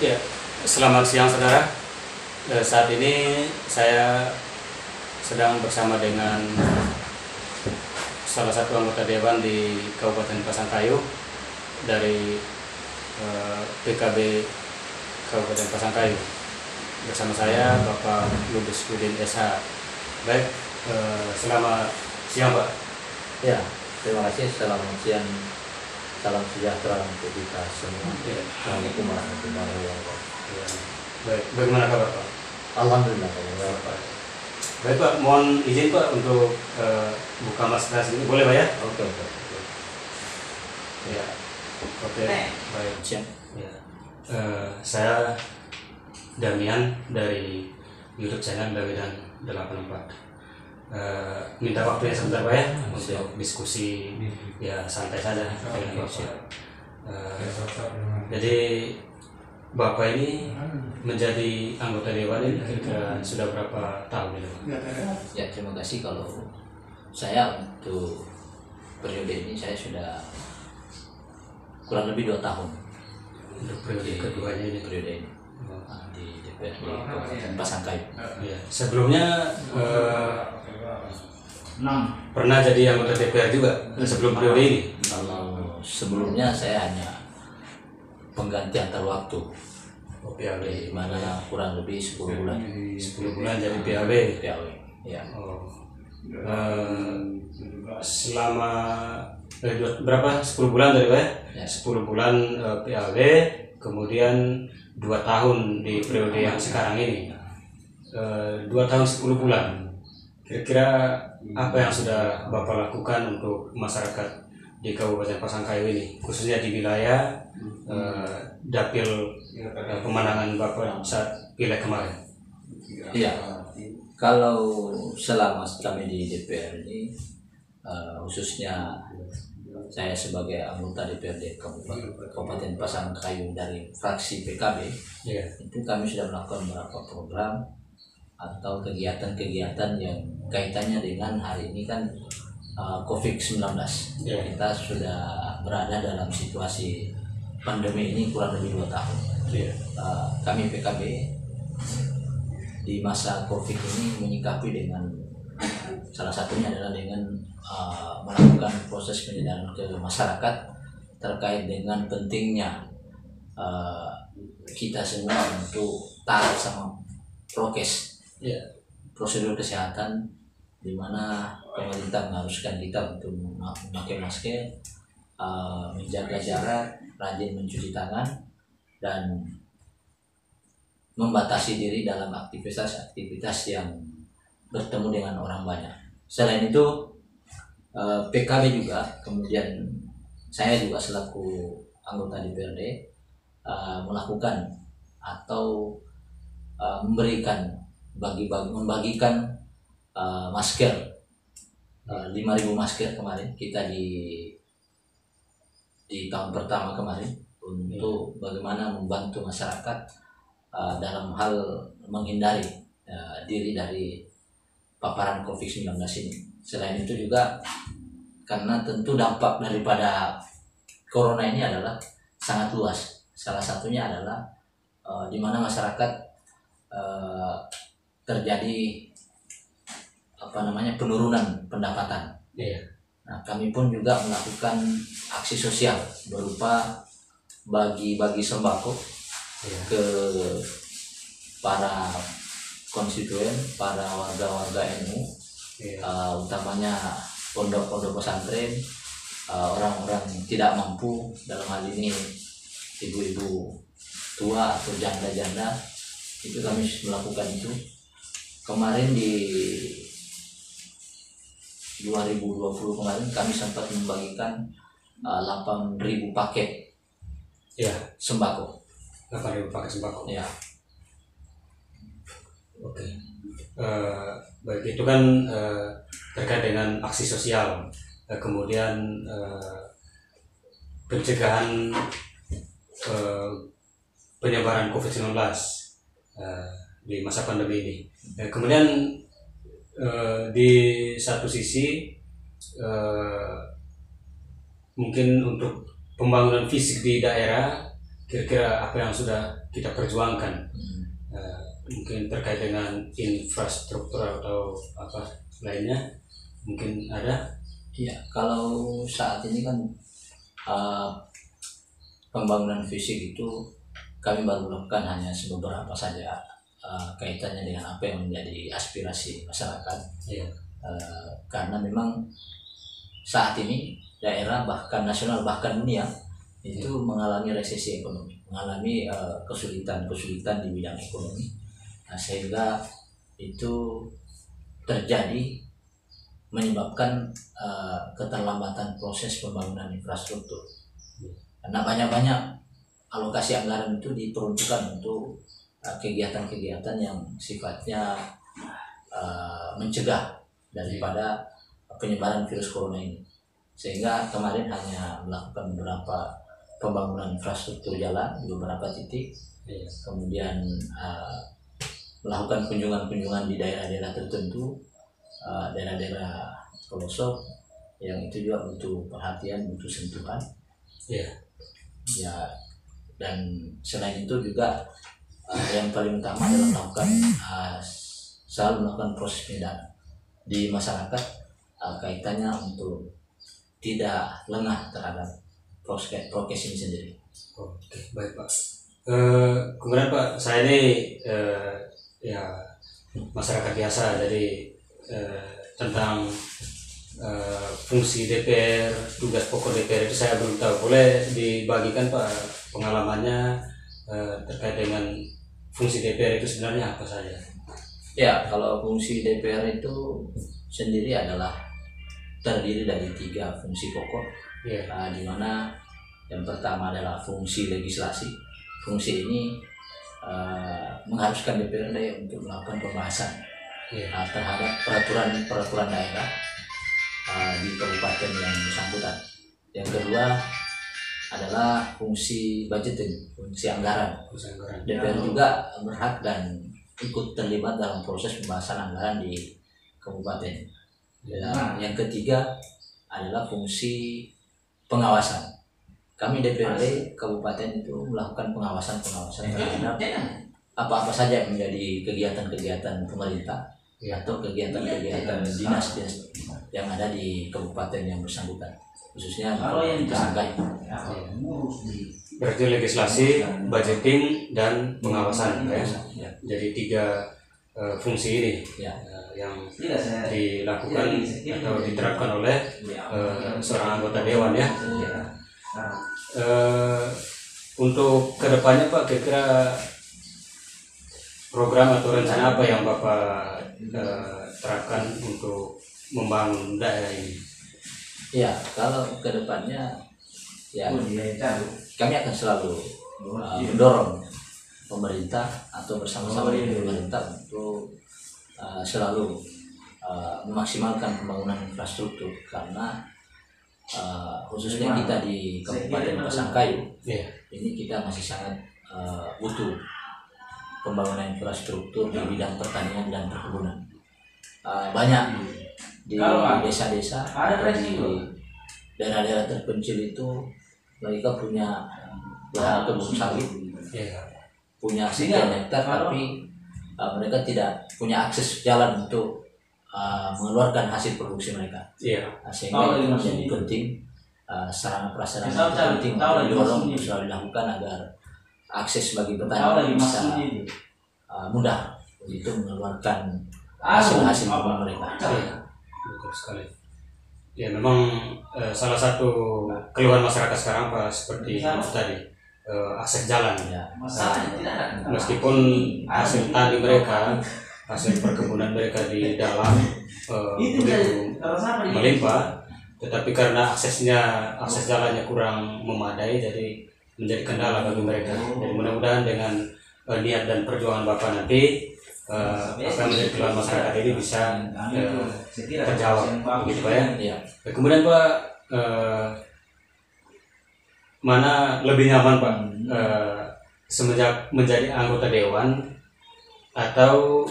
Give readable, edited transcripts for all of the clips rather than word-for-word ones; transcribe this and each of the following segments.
Ya, selamat siang saudara. Saat ini saya sedang bersama dengan salah satu anggota dewan di Kabupaten Pasangkayu dari PKB Kabupaten Pasangkayu. Bersama saya Bapak Lubis Udin SH. Baik, selamat siang Pak. Ya, terima kasih. Selamat siang. Salam sejahtera untuk kita semua. Assalamualaikum warahmatullahi wabarakatuh. Baik, bagaimana kabar Pak? Alhamdulillah. Baik Pak, mohon izin Pak untuk buka masker ini, boleh Pak ya? Oke. Ya, oke. Baik. Siap. Ya. Saya Damian dari YouTube channel Dawidan 84. Minta waktunya sebentar Pak ya untuk diskusi ya santai saja dengan Bapak. Jadi Bapak ini menjadi anggota dewan ini kira-kira sudah berapa tahun ini Pak? Ya, terima kasih. Kalau saya untuk periode ini saya sudah kurang lebih 2 tahun. Untuk periode keduanya ini. Periode ini di DPRD Kabupaten Pasangkayu. Ya, sebelumnya pernah jadi anggota DPR juga sebelum periode ini. Kalau sebelumnya saya hanya pengganti antar waktu. PAW, di mana kurang lebih 10 bulan. 10 bulan jadi PAW. PAW. Ya. Selama berapa? 10 bulan tadi Pak ya? 10 bulan PAW, kemudian 2 tahun di periode yang sekarang ini. 2 tahun 10 bulan. Kira-kira apa yang sudah Bapak lakukan untuk masyarakat di Kabupaten Pasangkayu ini, khususnya di wilayah dapil pemandangan Bapak saat pileg kemarin? Iya, kalau selama kami di DPR ini, khususnya saya sebagai anggota DPRD Kabupaten Pasangkayu dari fraksi PKB, itu kami sudah melakukan beberapa program atau kegiatan-kegiatan yang kaitannya dengan hari ini kan COVID-19. Kita sudah berada dalam situasi pandemi ini kurang lebih 2 tahun. Kami PKB di masa COVID ini menyikapi dengan salah satunya adalah dengan melakukan proses penyadaran ke masyarakat terkait dengan pentingnya kita semua untuk taat sama prokes, prosedur kesehatan, di mana pemerintah mengharuskan kita untuk memakai masker, menjaga jarak, rajin mencuci tangan, dan membatasi diri dalam aktivitas yang bertemu dengan orang banyak. Selain itu, PKB juga, kemudian saya juga selaku anggota DPRD melakukan atau membagikan masker, 5.000 masker kemarin kita di tahun pertama kemarin untuk bagaimana membantu masyarakat dalam hal menghindari diri dari paparan COVID-19 ini. Selain itu juga karena tentu dampak daripada corona ini adalah sangat luas. Salah satunya adalah di mana masyarakat terjadi penurunan pendapatan. Nah, kami pun juga melakukan aksi sosial berupa bagi-bagi sembako ke para konstituen, para warga-warga NU, utamanya pondok-pondok pesantren, orang-orang tidak mampu, dalam hal ini ibu-ibu tua atau janda-janda, itu kami melakukan itu. Kemarin di 2020 kemarin kami sempat membagikan 8.000 paket sembako. 8.000 paket sembako. Ya. Oke. Baik, itu kan terkait dengan aksi sosial, kemudian pencegahan penyebaran COVID-19 di masa pandemi ini. Kemudian di satu sisi mungkin untuk pembangunan fisik di daerah kira-kira apa yang sudah kita perjuangkan, mungkin terkait dengan infrastruktur atau apa lainnya, mungkin ada? Iya, kalau saat ini kan pembangunan fisik itu kami baru lakukan hanya beberapa saja, kaitannya dengan apa yang menjadi aspirasi masyarakat. Iya. Karena memang saat ini daerah bahkan nasional bahkan dunia itu mengalami resesi ekonomi, mengalami kesulitan di bidang ekonomi, sehingga itu terjadi menyebabkan keterlambatan proses pembangunan infrastruktur. Karena banyak alokasi anggaran itu diperuntukkan untuk kegiatan-kegiatan yang sifatnya mencegah daripada penyebaran virus corona ini, sehingga kemarin hanya melakukan beberapa pembangunan infrastruktur jalan di beberapa titik, kemudian melakukan kunjungan-kunjungan di daerah-daerah tertentu, daerah-daerah pelosok yang itu juga butuh perhatian, butuh sentuhan. Ya, dan selain itu juga yang paling utama adalah melakukan selalu melakukan proses pendidikan di masyarakat, kaitannya untuk tidak lengah terhadap prokes ini sendiri. Oke, baik Pak. Kemudian Pak, saya ini ya masyarakat biasa, jadi tentang fungsi DPR, tugas pokok DPR itu saya belum tahu. Boleh dibagikan Pak pengalamannya terkait dengan fungsi DPR itu sebenarnya apa saja? Ya, kalau fungsi DPR itu sendiri adalah terdiri dari 3 fungsi pokok, di mana yang pertama adalah fungsi legislasi. Fungsi ini mengharuskan DPRD untuk melakukan pembahasan terhadap peraturan daerah di kabupaten yang bersangkutan. Yang kedua adalah fungsi budgeting, fungsi anggaran. DPR juga berhak dan ikut terlibat dalam proses pembahasan anggaran di kabupaten. Dan yang ketiga adalah fungsi pengawasan. Kami DPRD kabupaten itu melakukan pengawasan terhadap apa-apa saja yang menjadi kegiatan-kegiatan pemerintah atau kegiatan-kegiatan dinas yang ada di kabupaten yang bersangkutan, khususnya di Sangkai. Berarti legislasi, budgeting, dan pengawasan, ya. Jadi 3 fungsi ini yang dilakukan atau diterapkan oleh seorang anggota dewan, ya. Untuk kedepannya Pak, kira-kira program atau rencana apa yang Bapak terapkan untuk membangun daerah ini? Ya, kalau kedepannya ya kami akan selalu mendorong pemerintah atau bersama-sama dengan pemerintah untuk selalu memaksimalkan pembangunan infrastruktur, karena khususnya kita di Kabupaten Pasangkayu ini kita masih sangat butuh pembangunan infrastruktur di bidang pertanian dan perkebunan. Banyak di desa-desa, di daerah-daerah terpencil itu mereka punya lahan kebun sawit, punya sekian hektar, tapi mereka tidak punya akses jalan untuk mengeluarkan hasil produksi mereka. Sehingga itu menjadi penting, sarana prasarana penting didorong untuk selalu dilakukan agar akses bagi petani bisa mudah untuk mengeluarkan hasil-hasil kebun mereka. Betul sekali. Ya, memang salah satu keluhan masyarakat sekarang Pak seperti itu tadi, akses jalan. Meskipun hasil tani mereka, hasil perkebunan mereka di dalam begitu melimpah, tetapi karena akses jalannya kurang memadai, jadi menjadi kendala bagi mereka. Jadi mudah-mudahan dengan niat dan perjuangan Bapak nanti apa yang menjadi keluhan masyarakat ini bisa terjawab, begitu Pak, ya. Kemudian Pak, mana lebih nyaman Pak, semenjak menjadi anggota dewan atau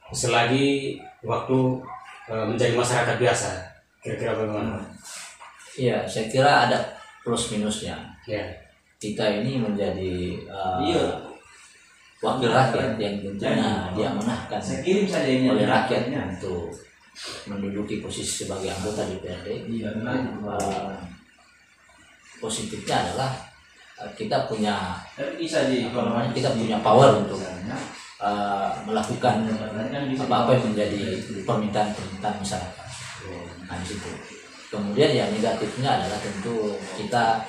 selagi waktu menjadi masyarakat biasa? Kira-kira bagaimana? Iya, saya kira ada plus minusnya. kita ini menjadi wakil rakyat yang tentunya diamanahkan oleh rakyat untuk menduduki posisi sebagai anggota DPRD. Positifnya adalah kita punya power untuk melakukan apa-apa yang menjadi permintaan masyarakat. Nah, di situ. Kemudian yang negatifnya adalah tentu kita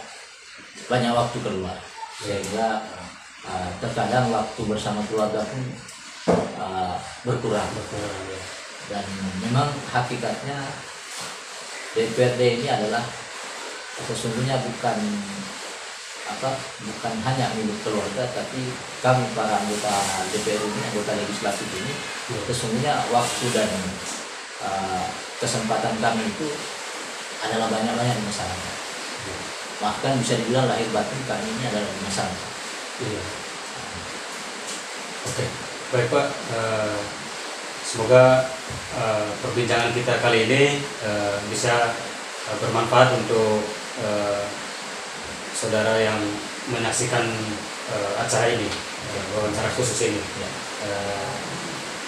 banyak waktu keluar, sehingga terkadang waktu bersama keluarga pun berkurang. Dan memang hakikatnya DPRD ini adalah sesungguhnya bukan hanya milik keluarga, tapi kami para anggota DPR ini, anggota legislatif ini, sesungguhnya waktu dan kesempatan kami itu adalah banyak-banyak di masyarakat. Bahkan bisa dibilang lahir batin kami ini adalah di masyarakat. Iya. Oke, baik Pak. Semoga perbincangan kita kali ini bisa bermanfaat untuk saudara yang menyaksikan acara ini, wawancara khusus ini.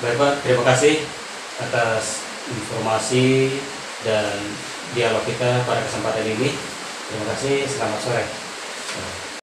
Baik Pak, terima kasih atas informasi dan dialog kita pada kesempatan ini. Terima kasih, selamat sore.